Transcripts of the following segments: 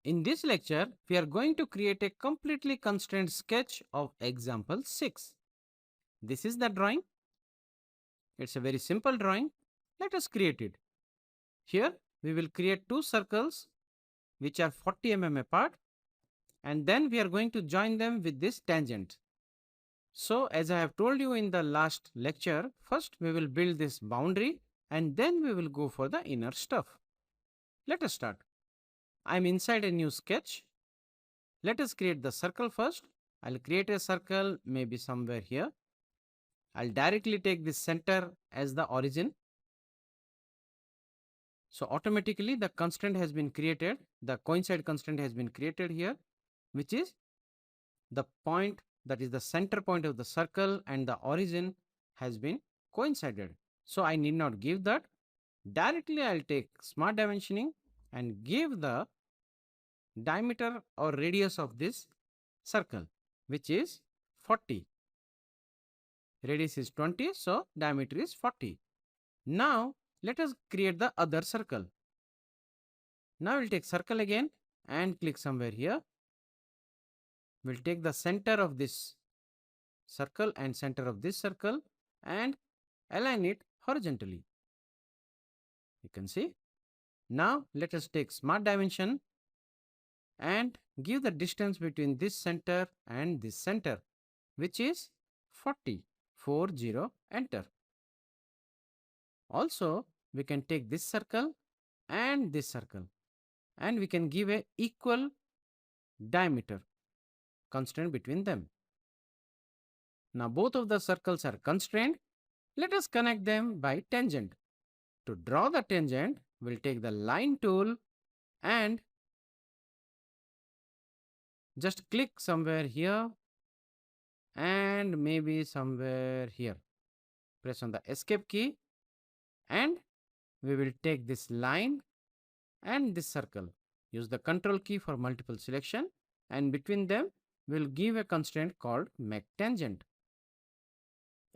In this lecture, we are going to create a completely constrained sketch of example 6. This is the drawing. It's a very simple drawing. Let us create it. Here, we will create two circles which are 40 mm apart, and then we are going to join them with this tangent. So, as I have told you in the last lecture, first we will build this boundary and then we will go for the inner stuff. Let us start. I am inside a new sketch. Let us create the circle first. I'll create a circle maybe somewhere here. I'll directly take this center as the origin. So automatically the constraint has been created. The coincide constraint has been created here, which is the point that is the center point of the circle and the origin has been coincided. So I need not give that. Directly I'll take smart dimensioning and give the diameter or radius of this circle, which is 40. Radius is 20, so diameter is 40. Now let us create the other circle. Now we'll take circle again and click somewhere here. We'll take the center of this circle and center of this circle and align it horizontally. You can see. Now let us take smart dimension and give the distance between this center and this center, which is 40. 40, enter. Also, we can take this circle and this circle and we can give a equal diameter constraint between them. Now both of the circles are constrained. Let us connect them by tangent. To draw the tangent, we'll take the line tool and just click somewhere here and maybe somewhere here. Press on the escape key and we will take this line and this circle. Use the control key for multiple selection and between them we'll give a constraint called make tangent.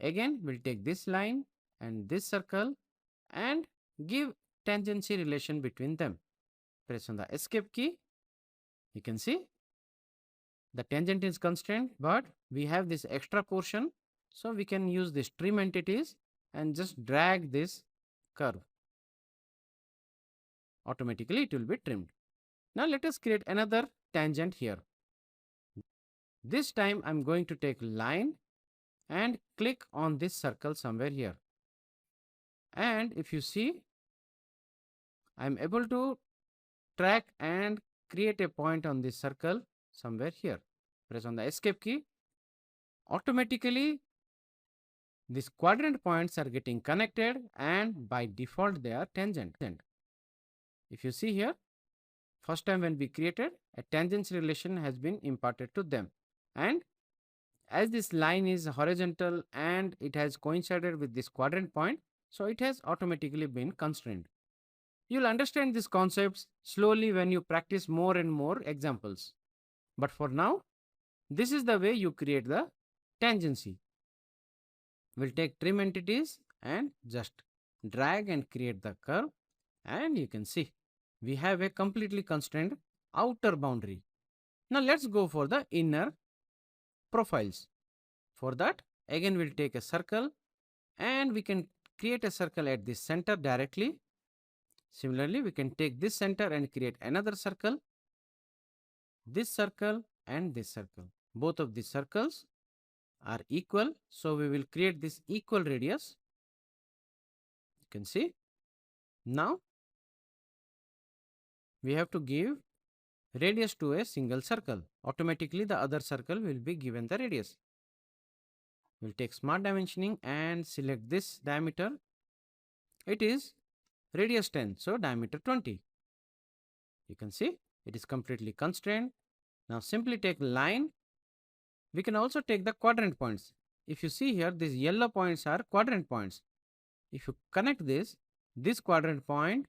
Again, we'll take this line and this circle and give tangency relation between them. Press on the escape key. You can see the tangent is constrained, but we have this extra portion, so we can use this trim entities and just drag this curve. Automatically it will be trimmed. Now let us create another tangent here. This time I'm going to take line and click on this circle somewhere here. And if you see, I'm able to track and create a point on this circle somewhere here. Press on the escape key. Automatically, these quadrant points are getting connected and by default they are tangent. If you see here, first time when we created, a tangency relation has been imparted to them. And as this line is horizontal and it has coincided with this quadrant point, so it has automatically been constrained. You'll understand these concepts slowly when you practice more and more examples. But for now, this is the way you create the tangency. We'll take trim entities and just drag and create the curve, and you can see we have a completely constrained outer boundary. Now let's go for the inner profiles. For that, again we'll take a circle and we can create a circle at this center directly. Similarly, we can take this center and create another circle, this circle and this circle. Both of these circles are equal, so we will create this equal radius. You can see. Now we have to give radius to a single circle. Automatically the other circle will be given the radius. We'll take smart dimensioning and select this diameter. It is radius 10, so diameter 20. You can see it is completely constrained. Now simply take line. We can also take the quadrant points. If you see here, these yellow points are quadrant points. If you connect this quadrant point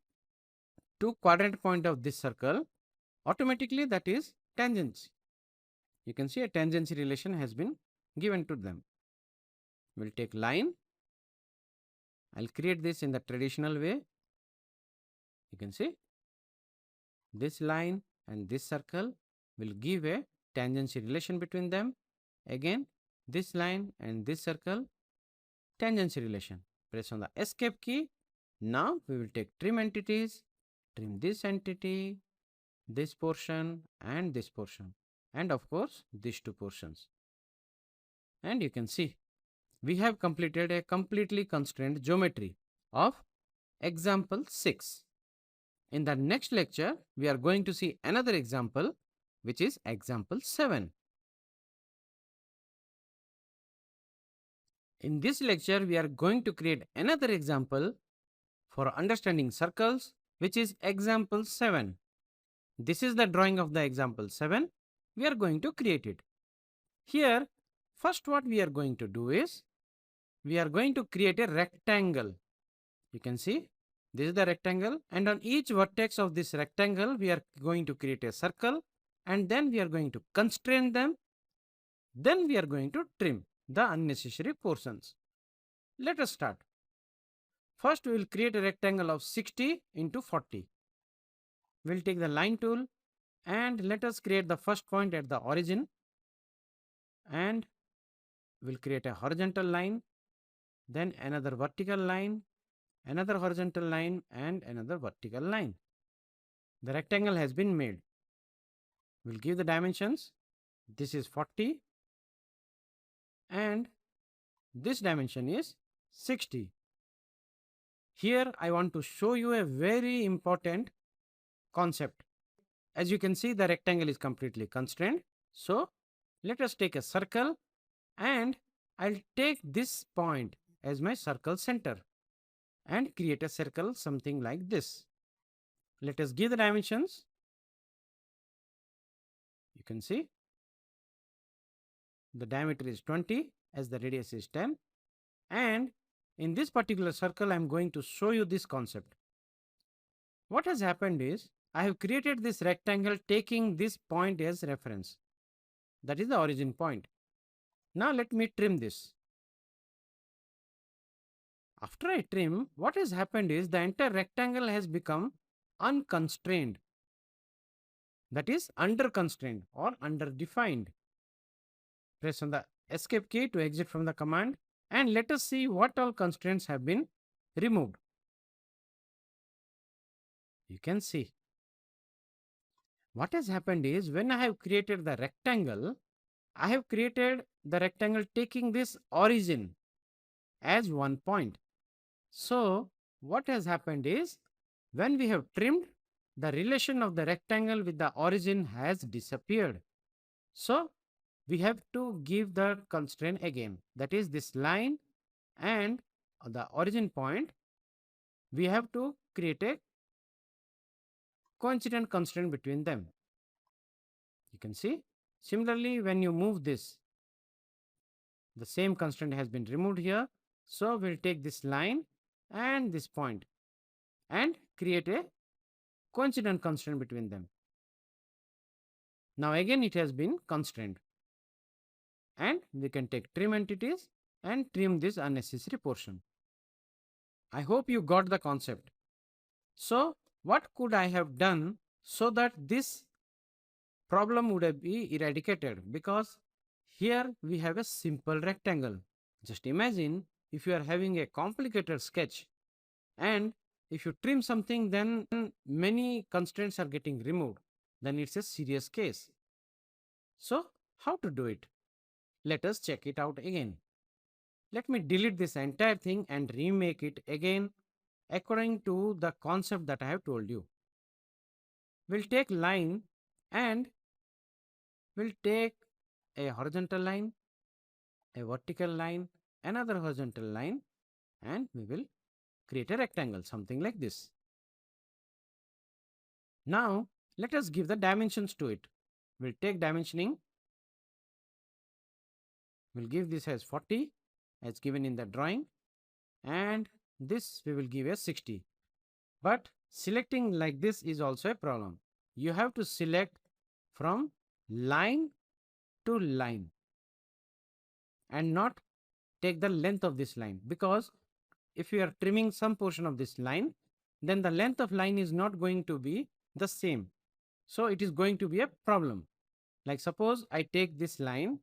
to quadrant point of this circle, automatically that is tangency. You can see a tangency relation has been given to them. We'll take line. I'll create this in the traditional way. You can see this line and this circle will give a tangency relation between them. Again, this line and this circle, tangency relation. Press on the escape key. Now we will take trim entities, trim this entity, this portion and this portion, and of course these two portions. And you can see we have completed a completely constrained geometry of example 6. In the next lecture, we are going to see another example, which is example 7. In this lecture, we are going to create another example for understanding circles, which is example 7. This is the drawing of the example 7. We are going to create it. Here, first what we are going to do is, we are going to create a rectangle. You can see this is the rectangle, and on each vertex of this rectangle, we are going to create a circle, and then we are going to constrain them. Then we are going to trim the unnecessary portions. Let us start. First, we will create a rectangle of 60 into 40. We'll take the line tool and let us create the first point at the origin, and we'll create a horizontal line, then another vertical line, another horizontal line, and another vertical line. The rectangle has been made. We'll give the dimensions. This is 40 and this dimension is 60. Here I want to show you a very important concept. As you can see, the rectangle is completely constrained. So let us take a circle and I'll take this point as my circle center and create a circle something like this. Let us give the dimensions. You can see the diameter is 20 as the radius is 10, and in this particular circle I am going to show you this concept. What has happened is I have created this rectangle taking this point as reference. That is the origin point. Now let me trim this. After I trim, what has happened is the entire rectangle has become unconstrained. That is under-constrained or under-defined. Press on the escape key to exit from the command, and let us see what all constraints have been removed. You can see what has happened is when I have created the rectangle, I have created the rectangle taking this origin as one point. So what has happened is when we have trimmed, the relation of the rectangle with the origin has disappeared. So we have to give the constraint again. That is this line and the origin point. We have to create a coincident constraint between them. You can see. Similarly, when you move this, the same constraint has been removed here. So we'll take this line and this point and create a coincident constraint between them. Now again it has been constrained. And we can take trim entities and trim this unnecessary portion. I hope you got the concept. So what could I have done so that this problem would have been eradicated? Because here we have a simple rectangle. Just imagine if you are having a complicated sketch and if you trim something, then many constraints are getting removed. Then it's a serious case. So how to do it? Let us check it out again. Let me delete this entire thing and remake it again according to the concept that I have told you. We'll take line and we'll take a horizontal line, a vertical line, another horizontal line, and we will create a rectangle, something like this. Now let us give the dimensions to it. We'll take dimensioning. We'll give this as 40 as given in the drawing, and this we will give as 60. But selecting like this is also a problem. You have to select from line to line and not take the length of this line, because if you are trimming some portion of this line, then the length of line is not going to be the same. So it is going to be a problem. Like suppose I take this line,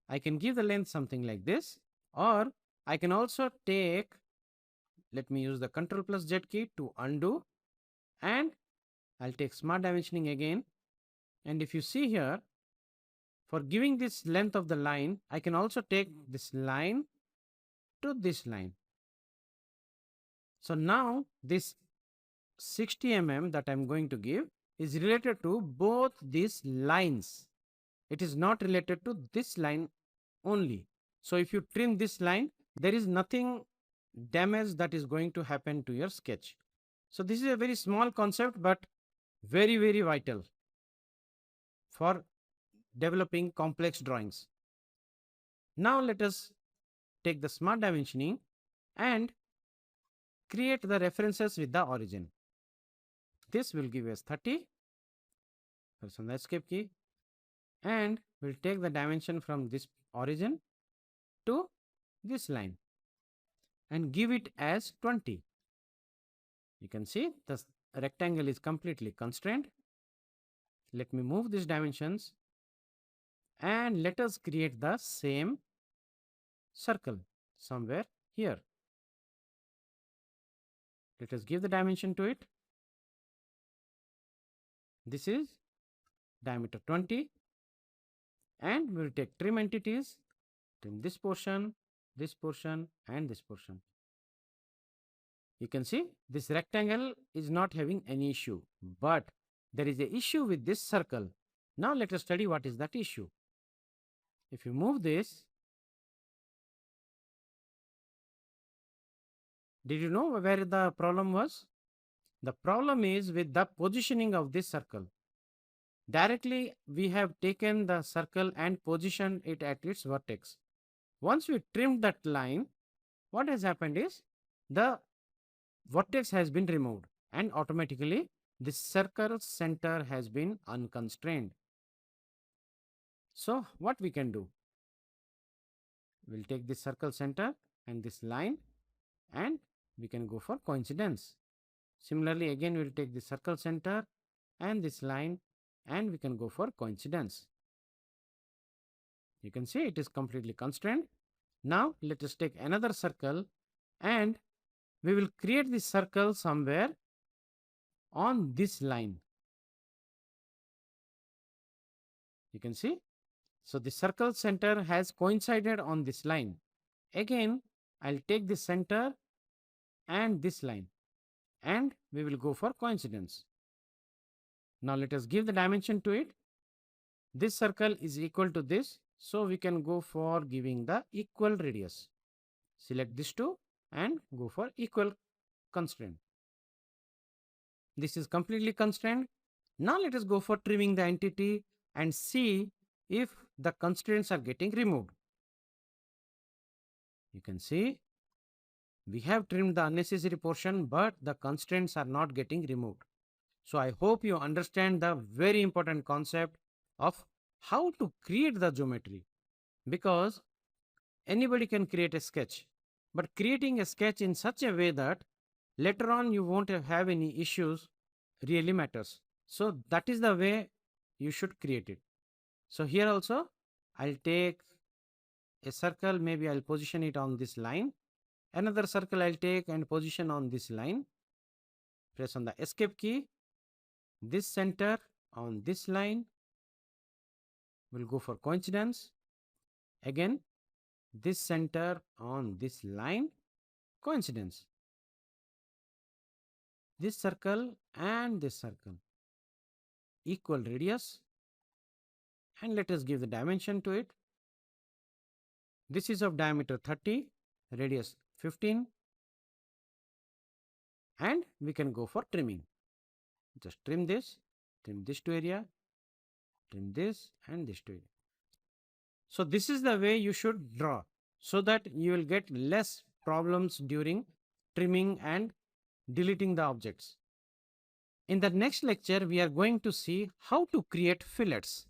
I can give the length something like this, or I can also take, let me use the Ctrl plus Z key to undo, and I'll take smart dimensioning again. And if you see here, for giving this length of the line, I can also take this line to this line. So now this 60 mm that I'm going to give is related to both these lines. It is not related to this line only. So if you trim this line, there is nothing damage that is going to happen to your sketch. So this is a very small concept, but very, very vital for developing complex drawings. Now let us take the smart dimensioning and create the references with the origin. This will give us 30. Press on the escape key, and we'll take the dimension from this origin to this line and give it as 20. You can see the rectangle is completely constrained. Let me move these dimensions and let us create the same circle somewhere here. Let us give the dimension to it. This is diameter 20, and we'll take trim entities, trim this portion, and this portion. You can see this rectangle is not having any issue, but there is an issue with this circle. Now let us study what is that issue. If you move this, did you know where the problem was? The problem is with the positioning of this circle. Directly, we have taken the circle and positioned it at its vertex. Once we trimmed that line, what has happened is the vertex has been removed, and automatically this circle center has been unconstrained. So what we can do? We'll take this circle center and this line, and we can go for coincidence. Similarly, again we'll take the circle center and this line, and we can go for coincidence. You can see it is completely constrained. Now let us take another circle, and we will create this circle somewhere on this line. You can see. So the circle center has coincided on this line. Again, I'll take the center and this line, and we will go for coincidence. Now let us give the dimension to it. This circle is equal to this, so we can go for giving the equal radius. Select these two and go for equal constraint. This is completely constrained. Now let us go for trimming the entity and see if the constraints are getting removed. You can see we have trimmed the unnecessary portion, but the constraints are not getting removed. So I hope you understand the very important concept of how to create the geometry, because anybody can create a sketch, but creating a sketch in such a way that later on you won't have any issues really matters. So that is the way you should create it. So here also I'll take a circle, maybe I'll position it on this line. Another circle I'll take and position on this line. Press on the escape key. This center on this line. We'll go for coincidence. Again, this center on this line. Coincidence. This circle and this circle. Equal radius. And let us give the dimension to it. This is of diameter 30, radius 15, and we can go for trimming. Just trim this to area, trim this and this to area. So this is the way you should draw, so that you will get less problems during trimming and deleting the objects. In the next lecture, we are going to see how to create fillets.